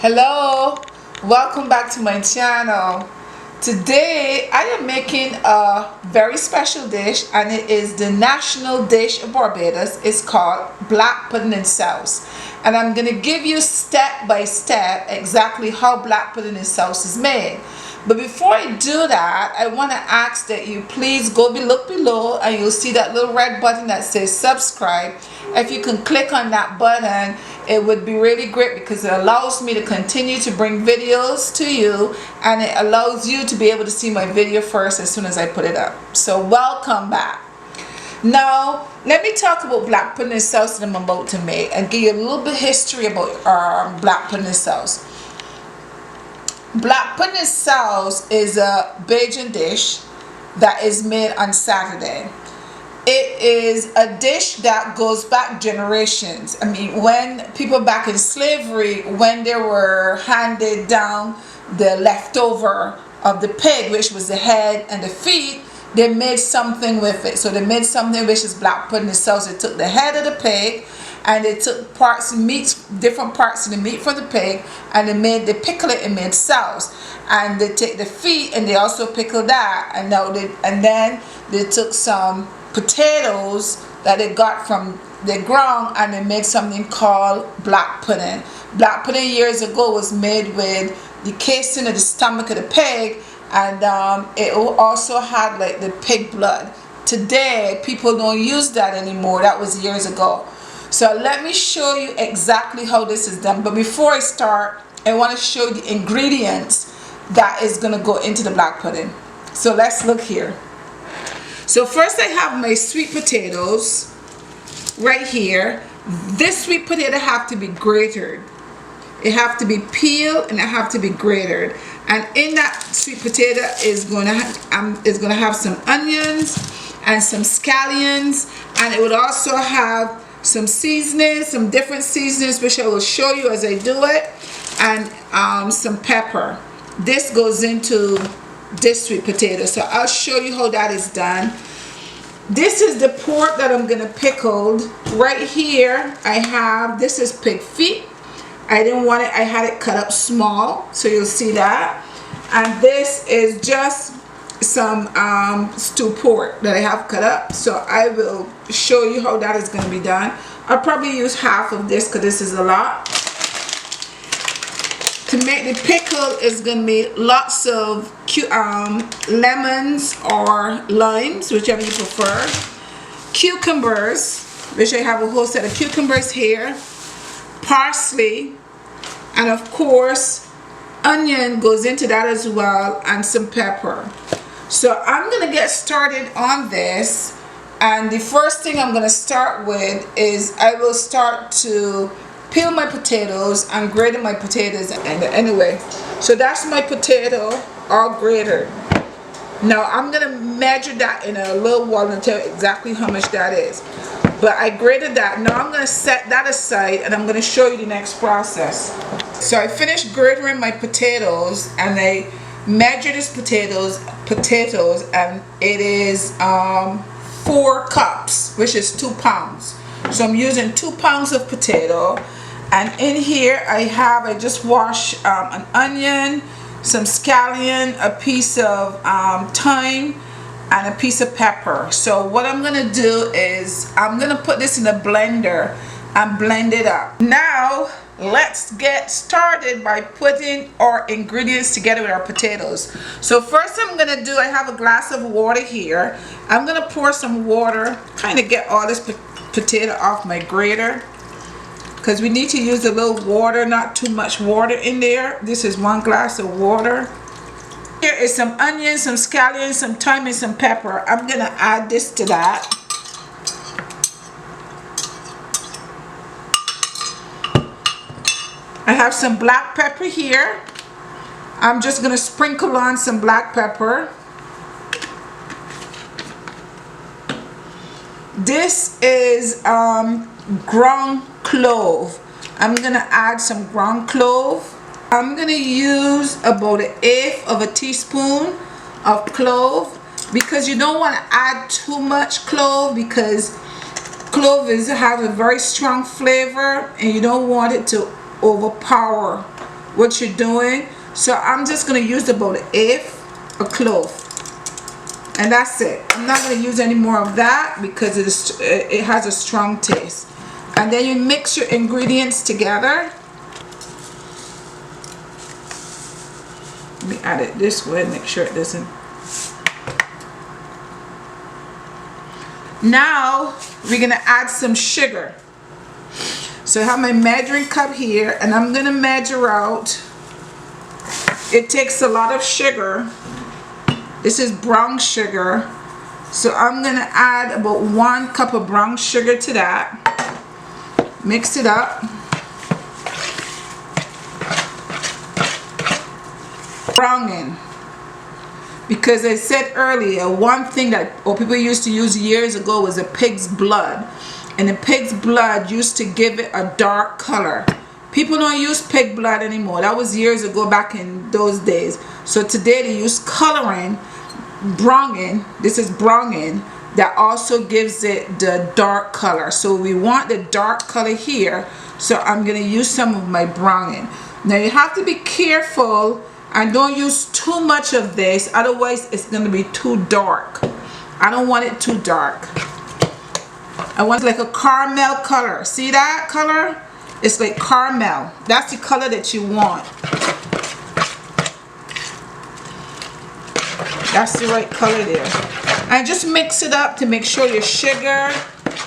Hello, welcome back to my channel. Today I am making a very special dish, and it is the national dish of Barbados. It's called black pudding and sauce, and I'm going to give you step by step exactly how black pudding and sauce is made. But before I do that, I want to ask that you please look below, and you'll see that little red button that says subscribe. If you can click on that button, it would be really great because it allows me to continue to bring videos to you, and it allows you to be able to see my video first as soon as I put it up. So welcome back. Now let me talk about black pudding and sauce that I'm about to make, and give you a little bit of history about black pudding and sauce. Black pudding and sauce is a Bajan dish that is made on Saturday. It is a dish that goes back generations. I mean, when people back in slavery, when they were handed down the leftover of the pig, which was the head and the feet, they made something with it. So they made something which is black pudding and sauce. They took the head of the pig, and they took different parts of the meat from the pig, and they pickle it and made sauce. And they take the feet and they also pickle that, and then they took some potatoes that they got from the ground, and they made something called black pudding. Black pudding years ago was made with the casing of the stomach of the pig, and it also had like the pig blood. Today people don't use that anymore. That was years ago. So let me show you exactly how this is done. But before I start, I want to show you the ingredients that is going to go into the black pudding. So let's look here. So first I have my sweet potatoes right here. This sweet potato have to be grated. It have to be peeled, and it have to be grated. And in that sweet potato is going to have some onions and some scallions, and it would also have some seasonings, some different seasonings, which I will show you as I do it, and some pepper. This goes into this sweet potato, so I'll show you how that is done. This is the pork that I'm gonna pickle. Right here I have, this is pig feet. I didn't want it, I had it cut up small, so you'll see that. And this is just some stewed pork that I have cut up, so I will show you how that is going to be done. I'll probably use half of this because this is a lot. To make the pickle is going to be lots of lemons or limes, whichever you prefer, cucumbers, which I have a whole set of cucumbers here, parsley, and of course onion goes into that as well, and some pepper. So I'm going to get started on this, and the first thing I'm going to start with is I will start to peel my potatoes and grate my potatoes. And anyway, so that's my potato all grated. Now I'm going to measure that in a little while and tell you exactly how much that is. But I grated that. Now I'm going to set that aside, and I'm going to show you the next process. So I finished grating my potatoes, and I measure these potatoes, and it is 4 cups, which is 2 pounds. So I'm using 2 pounds of potato, and in here I just washed an onion, some scallion, a piece of thyme, and a piece of pepper. So what I'm gonna do is I'm gonna put this in a blender and blend it up. Now let's get started by putting our ingredients together with our potatoes. So first I'm gonna do, I have a glass of water here. I'm gonna pour some water, kind of get all this potato off my grater, because we need to use a little water, not too much water in there. This is 1 glass of water. Here is some onions, some scallions, some thyme, and some pepper. I'm gonna add this to that. I have some black pepper here. I'm just going to sprinkle on some black pepper. This is ground clove. I'm going to add some ground clove. I'm going to use about 1/8 of a teaspoon of clove, because you don't want to add too much clove, because clove has a very strong flavor, and you don't want it to overpower what you're doing. So I'm just going to use about an eighth of clove, and that's it. I'm not going to use any more of that because it has a strong taste. And then you mix your ingredients together. Let me add it this way, make sure it doesn't. Now we're going to add some sugar. So I have my measuring cup here, and I'm going to measure out. It takes a lot of sugar. This is brown sugar. So I'm going to add about 1 cup of brown sugar to that. Mix it up. Browning. Because I said earlier, one thing that people used to use years ago was a pig's blood. And the pig's blood used to give it a dark color. People don't use pig blood anymore. That was years ago, back in those days. So today they use coloring, browning. This is browning. That also gives it the dark color. So we want the dark color here. So I'm going to use some of my browning. Now you have to be careful and don't use too much of this. Otherwise it's going to be too dark. I don't want it too dark. I want like a caramel color. See that color? It's like caramel. That's the color that you want. That's the right color there. And just mix it up to make sure your sugar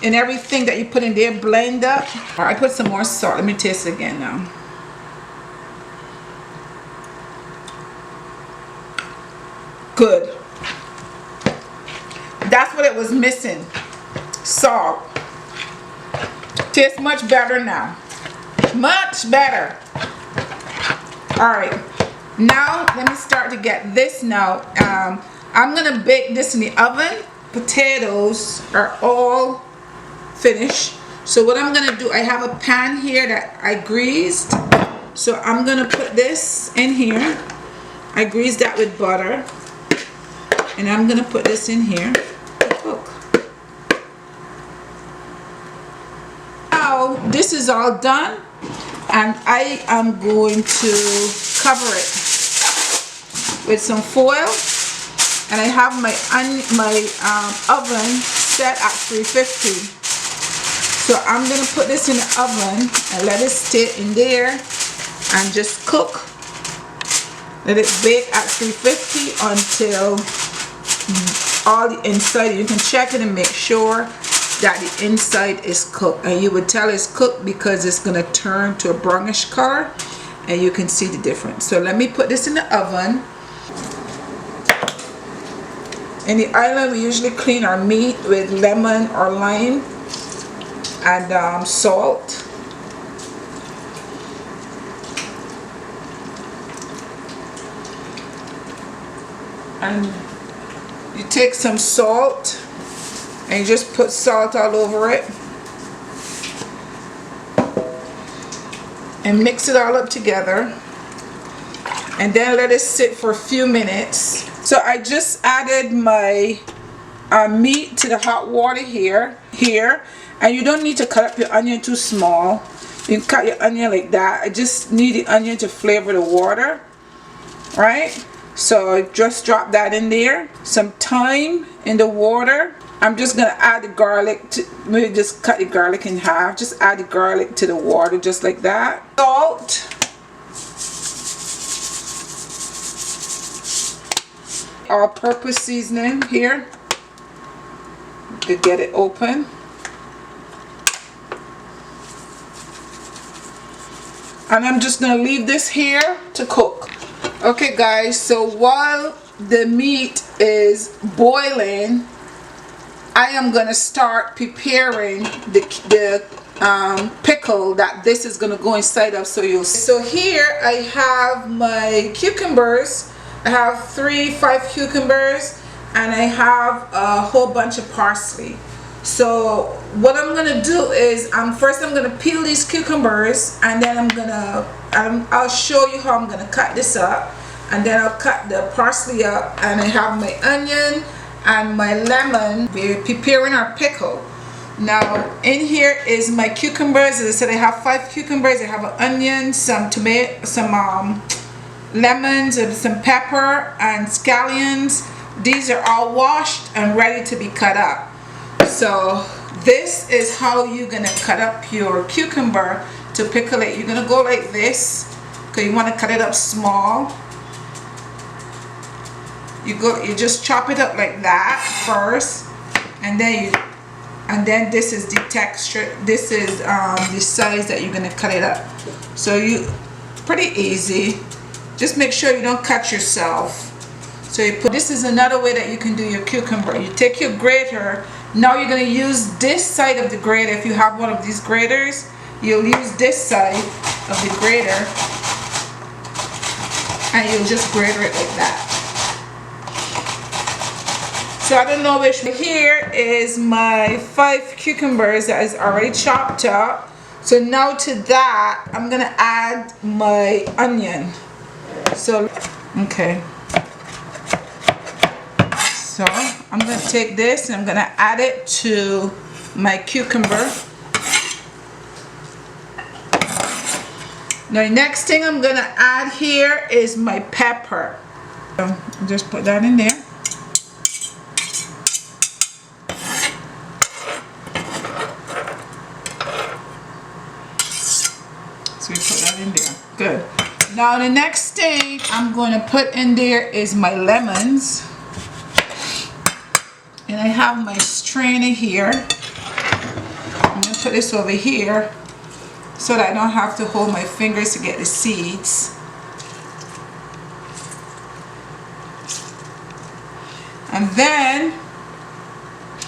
and everything that you put in there blend up. All right, I put some more salt. Let me taste it again now. Good. That's what it was missing. Salt. Tastes much better now. Much better. All right. Now let me start to get this now. I'm gonna bake this in the oven. Potatoes are all finished. So what I'm gonna do, I have a pan here that I greased. So I'm gonna put this in here. I greased that with butter. And I'm gonna put this in here to cook. Now this is all done, and I am going to cover it with some foil. And I have my oven set at 350. So I'm gonna put this in the oven and let it stay in there and just cook. Let it bake at 350 until all the inside. You can check it and make sure that the inside is cooked, and you would tell it's cooked because it's gonna turn to a brownish color, and you can see the difference. So let me put this in the oven. In the island, we usually clean our meat with lemon or lime and salt. And you take some salt and you just put salt all over it and mix it all up together, and then let it sit for a few minutes. So I just added my meat to the hot water here, and you don't need to cut up your onion too small. You can cut your onion like that. I just need the onion to flavor the water, right? So I just drop that in there. Some thyme in the water. I'm just gonna add the garlic to, maybe just cut the garlic in half. Just add the garlic to the water just like that. Salt. All-purpose seasoning here to get it open. And I'm just gonna leave this here to cook. Okay guys, so while the meat is boiling, I am gonna start preparing the pickle that this is gonna go inside of. So here I have my cucumbers. I have 5 cucumbers, and I have a whole bunch of parsley. So what I'm gonna do is first I'm gonna peel these cucumbers, and then I'll show you how I'm gonna cut this up, and then I'll cut the parsley up, and I have my onion and my lemon. We're preparing our pickle. Now in here is my cucumbers. As I said, I have 5 cucumbers. I have an onion, some tomato, some lemons, and some pepper and scallions. These are all washed and ready to be cut up. So this is how you're gonna cut up your cucumber to pickle it. You're gonna go like this because you want to cut it up small. You just chop it up like that first, and then this is the texture. This is the size that you're gonna cut it up. So pretty easy. Just make sure you don't cut yourself. So this is another way that you can do your cucumber. You take your grater. Now you're going to use this side of the grater. If you have one of these graters, you'll use this side of the grater and you'll just grater it like that. So I don't know which. Here is my 5 cucumbers that is already chopped up. So now to that, I'm going to add my onion. So, okay. So I'm going to take this and I'm going to add it to my cucumber. Now the next thing I'm going to add here is my pepper. So just put that in there. So we put that in there. Good. Now the next thing I'm going to put in there is my lemons. And I have my strainer here. I'm going to put this over here so that I don't have to hold my fingers to get the seeds. And then,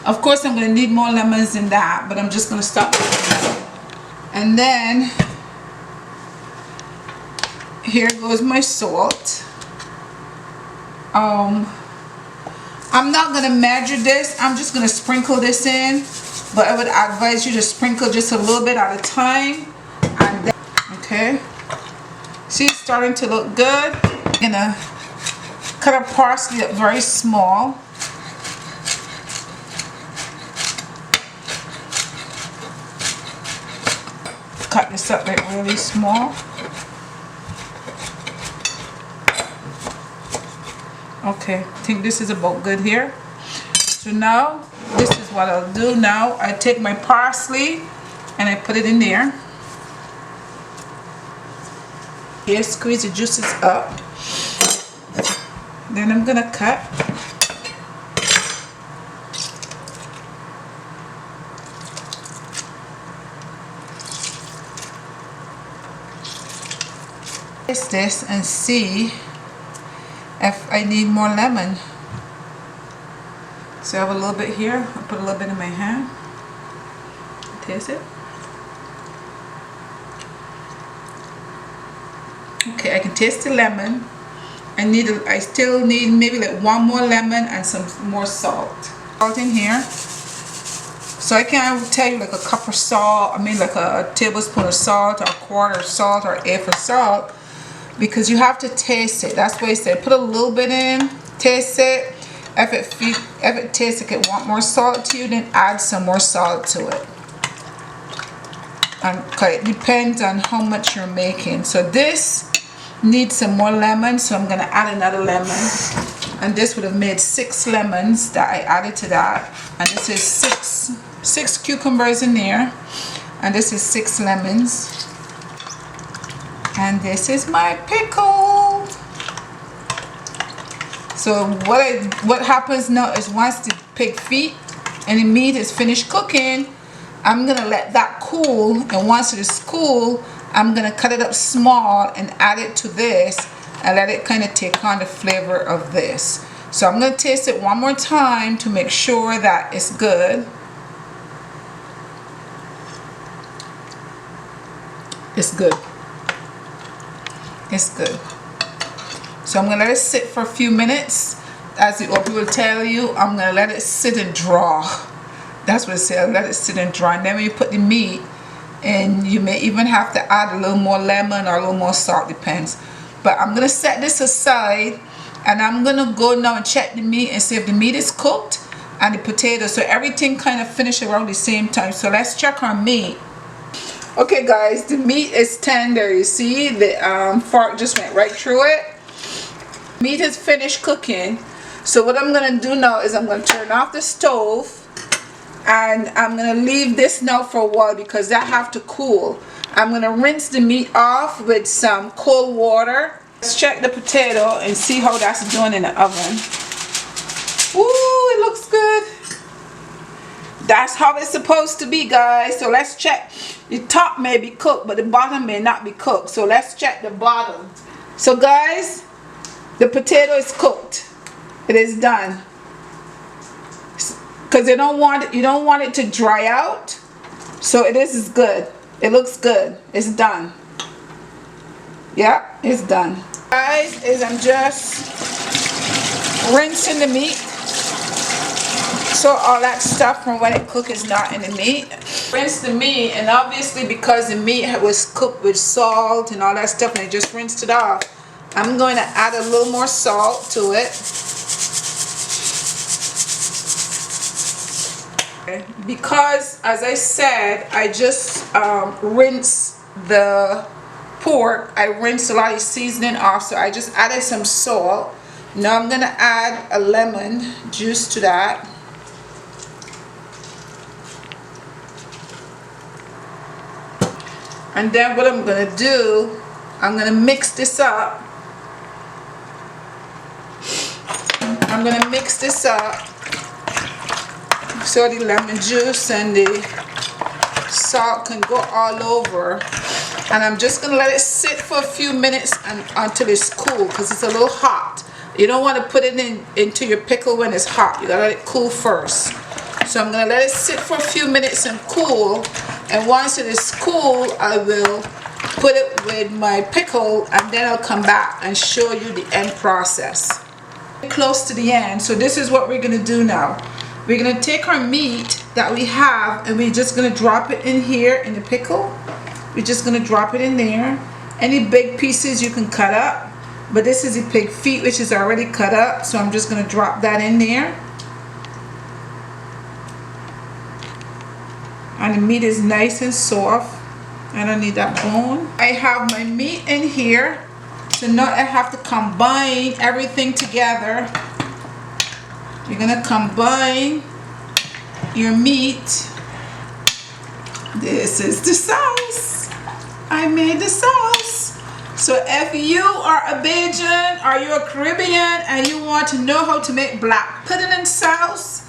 of course, I'm going to need more lemons than that, but I'm just going to stop. And then, here goes my salt. I'm not going to measure this. I'm just going to sprinkle this in. But I would advise you to sprinkle just a little bit at a time. And then, okay. See, it's starting to look good. I'm going to cut a parsley up very small. Cut this up like really small. Okay, I think this is about good here. So now, this is what I'll do now. I take my parsley and I put it in there. Here, squeeze the juices up. Then I'm gonna cut. Taste this and see if I need more lemon. So I have a little bit here. I'll put a little bit in my hand. Taste it. Okay, I can taste the lemon. I still need maybe like 1 more lemon and some more salt. Salt in here. So I can't tell you like a cup of salt, I mean like a tablespoon of salt or a quarter of salt or 1/8 of salt, because you have to taste it. That's why I said put a little bit in, taste it. If it tastes like it want more salt to you, then add some more salt to it. And it depends on how much you're making. So this needs some more lemon, so I'm gonna add another lemon. And this would have made 6 lemons that I added to that. And this is six cucumbers in there. And this is 6 lemons. And this is my pickle. So what happens now is once the pig feet and the meat is finished cooking, I'm gonna let that cool, and once it is cool, I'm gonna cut it up small and add it to this and let it kind of take on the flavor of this. So I'm gonna taste it one more time to make sure that it's good. It's good. It's good. So I'm gonna let it sit for a few minutes. As the old people tell you, I'm gonna let it sit and draw. That's what it says, let it sit and dry. And then when you put the meat, and you may even have to add a little more lemon or a little more salt, depends. But I'm gonna set this aside, and I'm gonna go now and check the meat and see if the meat is cooked. and the potato, so everything kind of finish around the same time. So let's check our meat. Okay guys, the meat is tender. You see the fork just went right through it. Meat is finished cooking. So what I'm gonna do now is I'm gonna turn off the stove, and I'm gonna leave this now for a while because that have to cool. I'm gonna rinse the meat off with some cold water. Let's check the potato and see how that's doing in the oven. Ooh, it looks good. That's how it's supposed to be, guys. So let's check. The top may be cooked, but the bottom may not be cooked. So let's check the bottom. So guys, the potato is cooked. It is done. Because you don't want it to dry out. So this is good. It looks good. It's done. Yeah, it's done. Guys, I'm just rinsing the meat, so all that stuff from when it cooked is not in the meat. Rinse the meat, and obviously because the meat was cooked with salt and all that stuff, and I just rinsed it off, I'm going to add a little more salt to it. Because as I said, I just rinsed the pork. I rinsed a lot of seasoning off, so I just added some salt. Now I'm gonna add a lemon juice to that. And then what I'm gonna do, I'm gonna mix this up. I'm gonna mix this up so the lemon juice and the salt can go all over. And I'm just gonna let it sit for a few minutes until it's cool, because it's a little hot. You don't want to put it into your pickle when it's hot. You gotta let it cool first. So I'm gonna let it sit for a few minutes and cool. And once it is cool, I will put it with my pickle, and then I'll come back and show you the end process. Close to the end. So this is what we're gonna do now. We're gonna take our meat that we have, and we're just gonna drop it in here in the pickle. We're just gonna drop it in there. Any big pieces you can cut up, but this is the pig feet, which is already cut up, so I'm just gonna drop that in there. And the meat is nice and soft. I don't need that bone. I have my meat in here, so now I have to combine everything together. You're gonna combine your meat. This is the sauce. I made the sauce. So if you are a Bajan or you're a Caribbean and you want to know how to make black pudding and sauce,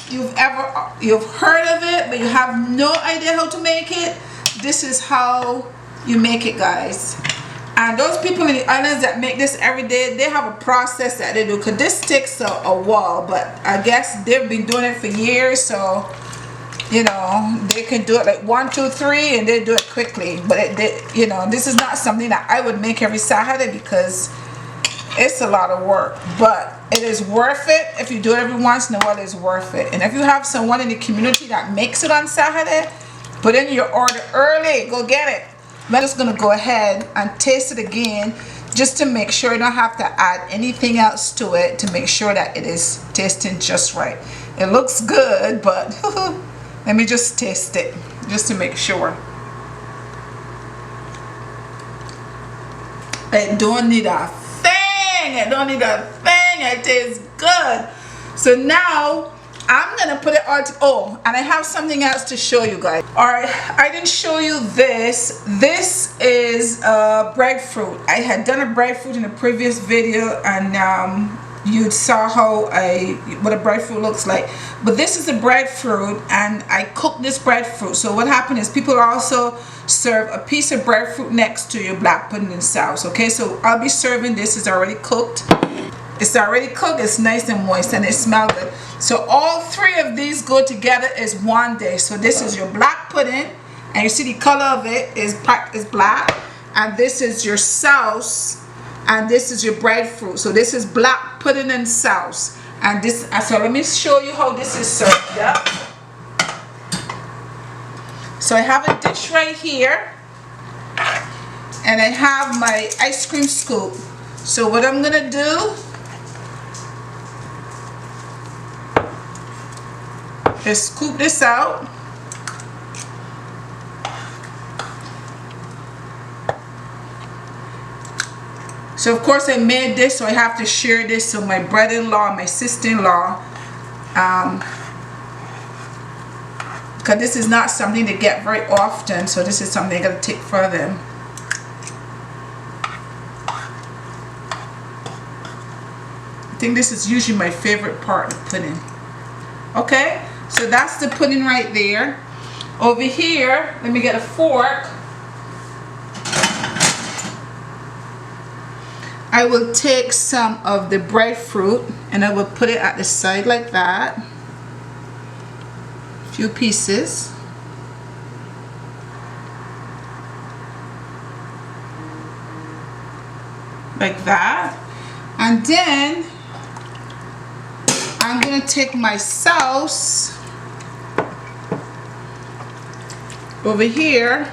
you've heard of it, but you have no idea how to make it, this is how you make it, guys. And those people in the islands that make this every day, they have a process that they do, because this takes a while, but I guess they've been doing it for years, so you know, they can do it like 1, 2, 3, and they do it quickly. But you know, this is not something that I would make every Saturday because it's a lot of work, but it is worth it. If you do it every once in a while, it's worth it. And if you have someone in the community that makes it on Saturday, put in your order early, go get it. I'm just gonna go ahead and taste it again, just to make sure you don't have to add anything else to it, to make sure that it is tasting just right. It looks good, but let me just taste it just to make sure. It don't need a thing. It don't need a thing. It tastes good. So now I'm gonna put it on. Oh, and I have something else to show you guys. All right, I didn't show you this. This is breadfruit. I had done a breadfruit in a previous video, and you saw how what a breadfruit looks like. But this is a breadfruit, and I cooked this breadfruit. So what happened is people also serve a piece of breadfruit next to your black pudding and sauce. Okay, so I'll be serving this. It's already cooked. It's already cooked. It's nice and moist, and it smells good. So all three of these go together as one dish. So this is your black pudding, and you see the color of it is black, and this is your sauce, and this is your breadfruit. So this is black pudding and sauce, and this. So let me show you how this is served up. So I have a dish right here, and I have my ice cream scoop. So what I'm gonna do, Just scoop this out. So of course I made this, so I have to share this with my brother-in-law and my sister-in-law, because this is not something they get very often, so this is something I gotta take for them. I think this is usually my favorite part of pudding. Okay, so that's the pudding right there. Over here, let me get a fork. I will take some of the breadfruit and I will put it at the side like that. A few pieces. Like that. And then I'm going to take my sauce over here,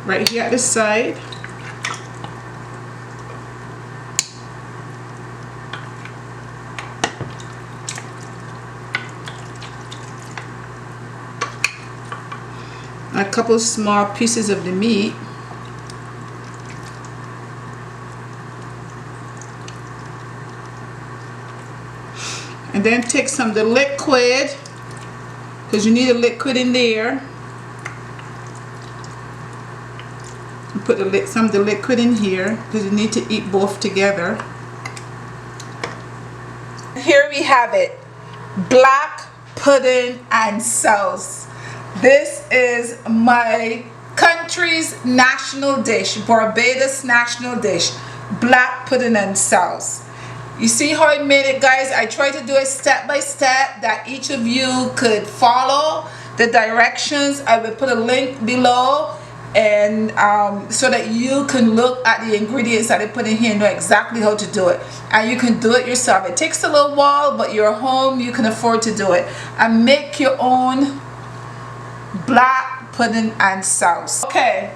right here at the side. A couple small pieces of the meat. And then take some of the liquid, because you need a liquid in there. And put some of the liquid in here, because you need to eat both together. Here we have it, black pudding and sauce. This is my country's national dish, Barbados national dish, black pudding and sauce. You see how I made it, guys? I tried to do it step by step that each of you could follow the directions. I will put a link below, and so that you can look at the ingredients that I put in here and know exactly how to do it, and you can do it yourself. It takes a little while, but you're home, you can afford to do it and make your own black pudding and sauce. Okay,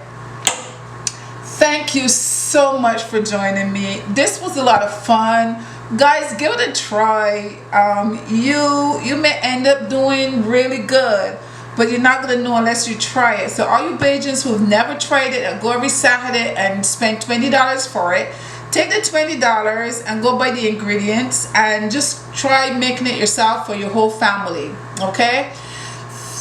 thank you so much for joining me. This was a lot of fun, guys. Give it a try. You may end up doing really good, but you're not gonna know unless you try it. So all you Bajans who've never tried it, go every Saturday and spend $20 for it. Take the $20 and go buy the ingredients and just try making it yourself for your whole family. Okay,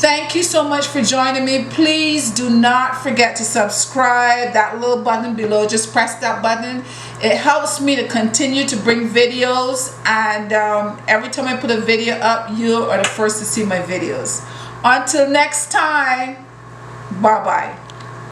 thank you so much for joining me. Please do not forget to subscribe. That little button below, just press that button. It helps me to continue to bring videos, and every time I put a video up, you are the first to see my videos. Until next time, bye bye.